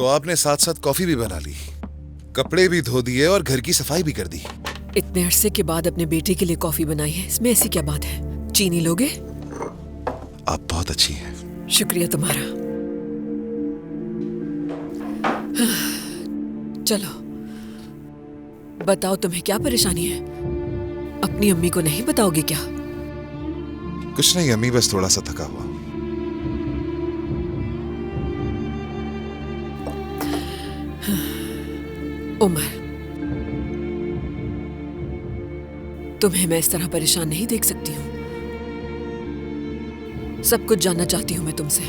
तो आपने साथ साथ कॉफी भी बना ली, कपड़े भी धो दिए और घर की सफाई भी कर दी। इतने अरसे के बाद अपने बेटे के लिए कॉफी बनाई है, इसमें ऐसी क्या बात है? चीनी लोगे? आप बहुत अच्छी हैं। शुक्रिया तुम्हारा। चलो बताओ, तुम्हें क्या परेशानी है? अपनी अम्मी को नहीं बताओगे क्या? कुछ नहीं अम्मी, बस थोड़ा सा थका हुआ। उमर, तुम्हें मैं इस तरह परेशान नहीं देख सकती हूँ। सब कुछ जानना चाहती हूँ मैं तुमसे।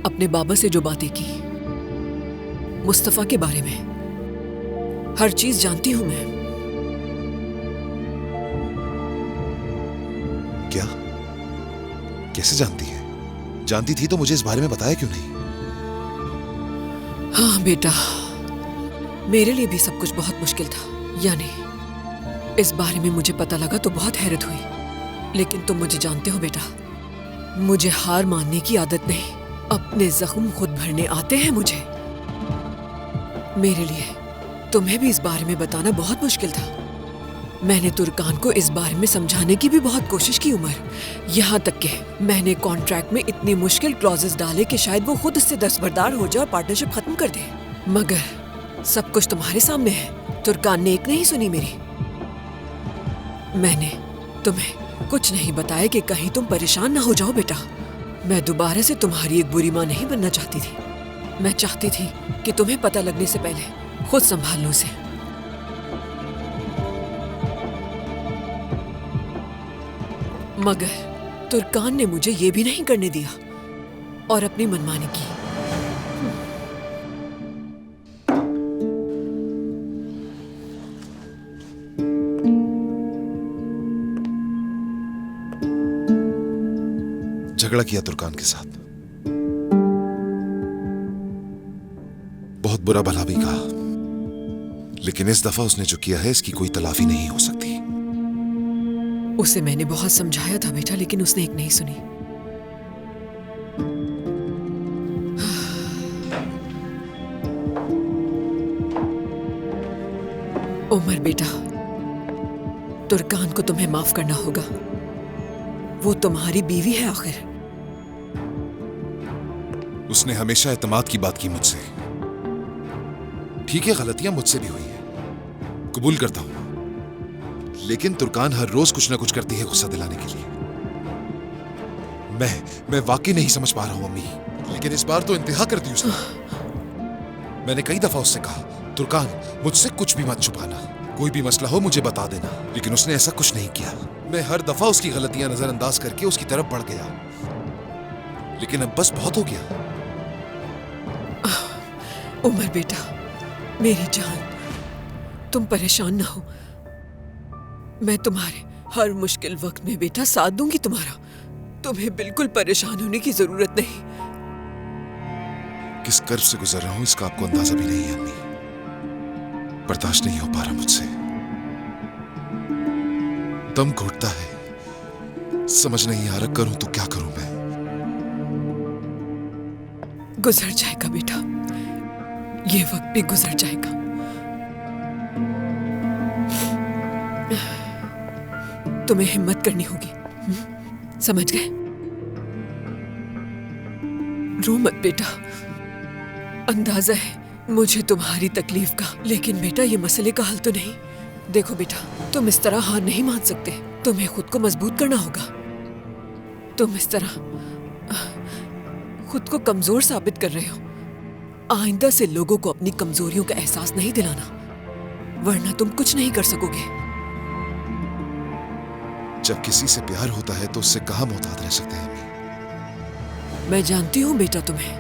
अपने बाबा से जो बातें की, मुस्तफा के बारे में, हर चीज जानती हूँ मैं। क्या? कैसे जानती है? जानती थी तो मुझे इस बारे में बताया क्यों नहीं? हाँ बेटा, मेरे लिए भी सब कुछ बहुत मुश्किल था। यानी इस बारे में मुझे पता लगा तो बहुत हैरत हुई, लेकिन तुम मुझे जानते हो बेटा, मुझे हार मानने की आदत नहीं। अपने जख्म खुद भरने आते हैं मुझे। मेरे लिए तुम्हें भी इस बारे में बताना बहुत मुश्किल था। मैंने तुर्कान को इस बारे में समझाने की भी बहुत कोशिश की उमर, यहाँ तक कि मैंने कॉन्ट्रैक्ट में इतनी मुश्किल क्लॉजेस डाले कि शायद वो खुद इससे दस्तबरदार हो जाए और पार्टनरशिप खत्म कर दे। मगर सब कुछ तुम्हारे सामने है, तुर्कान ने एक नहीं सुनी मेरी। मैंने तुम्हें कुछ नहीं बताया कि कहीं तुम परेशान ना हो जाओ बेटा। मैं दोबारा से तुम्हारी एक बुरी माँ नहीं बनना चाहती थी। मैं चाहती थी कि तुम्हें पता लगने से पहले खुद संभाल लो उसे। मगर तुर्कान ने मुझे ये भी नहीं करने दिया और अपनी मनमानी की। झगड़ा किया तुर्कान के साथ, बहुत बुरा भला भी कहा, लेकिन इस दफा उसने जो किया है इसकी कोई तलाफी नहीं हो सकती। उसे मैंने बहुत समझाया था बेटा, लेकिन उसने एक नहीं सुनी। उमर बेटा, तुर्कान को तुम्हें माफ करना होगा। वो तुम्हारी बीवी है आखिर। उसने हमेशा एतमाद की बात की मुझसे। ठीक है, गलतियां मुझसे भी हुई है, कबूल करता हूं, लेकिन तुर्कान हर रोज कुछ ना कुछ करती है गुस्सा दिलाने के लिए। मैं वाकई नहीं समझ पा रहा हूं अम्मी, लेकिन इस बार तो इंतहा कर दी उसने। मैंने कई दफा उससे कहा, तुर्कान मुझसे कुछ भी मत छुपाना, कोई भी मसला हो मुझे बता देना, लेकिन उसने ऐसा कुछ नहीं किया। मैं हर दफा उसकी गलतियां नजरअंदाज करके उसकी तरफ बढ़ गया, लेकिन अब बस बहुत हो गया। उमर बेटा, मेरी जान, तुम परेशान ना हो। मैं तुम्हारे हर मुश्किल वक्त में बेटा साथ दूंगी तुम्हारा। तुम्हें बिल्कुल परेशान होने की जरूरत नहीं। किस कर्ब से गुजर रहा हूं इसका आपको अंदाजा भी नहीं है अम्मी। बर्दाश्त नहीं हो पा रहा मुझसे, दम घुटता है, समझ नहीं आ रहा करूं तो क्या करूं मैं। गुजर जाएगा बेटा, ये वक्त भी गुजर जाएगा। तुम्हें हिम्मत करनी होगी, समझ गए? रो मत बेटा, अंदाजा है मुझे तुम्हारी तकलीफ का, लेकिन बेटा ये मसले का हल तो नहीं। देखो बेटा, तुम इस तरह हार नहीं मान सकते, तुम्हें खुद को मजबूत करना होगा। तुम इस तरह खुद को कमजोर साबित कर रहे हो। आइंदा से लोगों को अपनी कमजोरियों का एहसास नहीं दिलाना, वरना तुम कुछ नहीं कर सकोगे। जब किसी से प्यार होता है तो उससे कहां मोहतात रह सकते हैं अम्मी। मैं जानती हूं बेटा तुम्हें,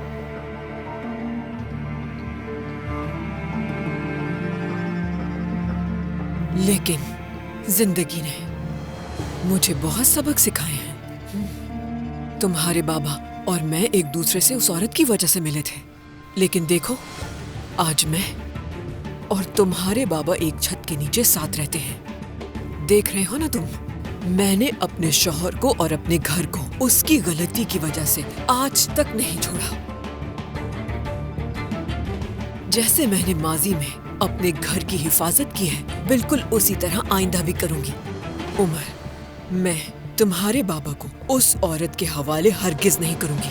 लेकिन जिंदगी ने मुझे बहुत सबक सिखाए हैं। तुम्हारे बाबा और मैं एक दूसरे से उस औरत की वजह से मिले थे, लेकिन देखो आज मैं और तुम्हारे बाबा एक छत के नीचे साथ रहते हैं। देख रहे हो ना तुम, मैंने अपने शौहर को और अपने घर को उसकी गलती की वजह से आज तक नहीं छोड़ा। जैसे मैंने माजी में अपने घर की हिफाजत की है, बिल्कुल उसी तरह आइंदा भी करूंगी। उमर, मैं तुम्हारे बाबा को उस औरत के हवाले हरगिज नहीं करूंगी।